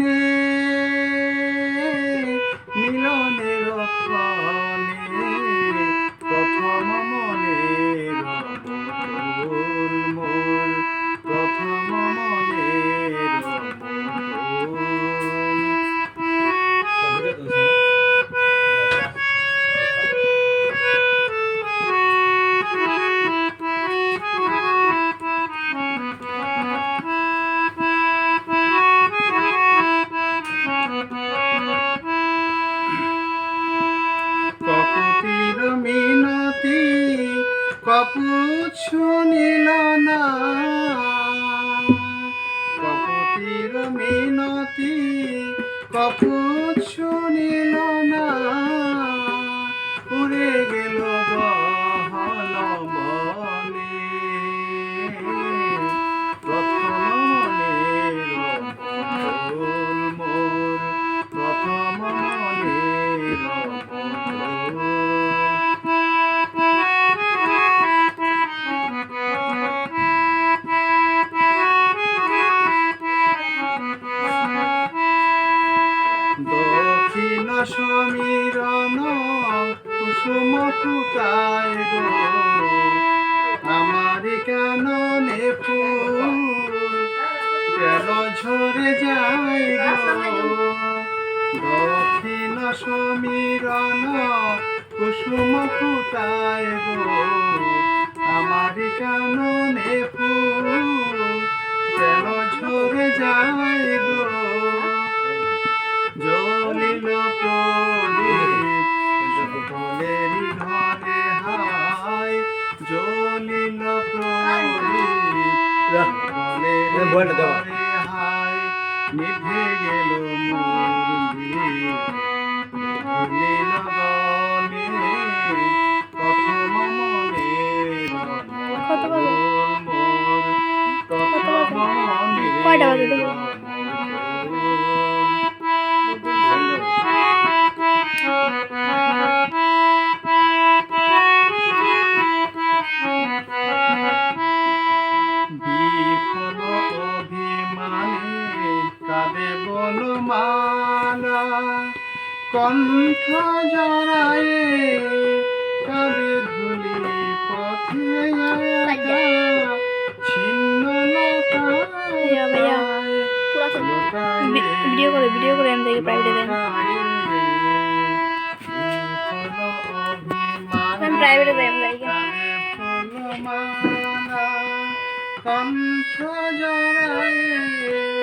মনে মিলনের ক্ষণে প্রথম মনের বকুল মোর প্রথম মনের কপুতির মিনতি কপুত শুনিল না কপুতির মিনতি কপুত শুনিল না উড়ে গেল গহন বনে প্রথম মনের বকুল মোর প্রথম মনের দক্ষিণ সমীরণ কুসুম ফুটায় গো আমার কাননে ফুল কেন ঝরে যায় গো দক্ষিণ সমীরণ কুসুম ফুটায় গো আমার কাননে ফুল কেন ঝরে যায় গো জ্বলিল প্রদীপ সকলেরই ঘরে হায় জ্বলিল প্রদীপ সকলেরই ঘরে হায় নিভে গেল মোর দীপ ভুলিল গলে প্রথম মনের বকুল মোর প্রথম মনের বিফল অভিমানে কাঁদে বনমালা কণ্ঠ জড়ায়ে কাঁদে ধুলি পথে ছিন্ন ভিডিও করে আমি দেখি প্রাইভেটে দেয় কণ্ঠ জড়ায়ে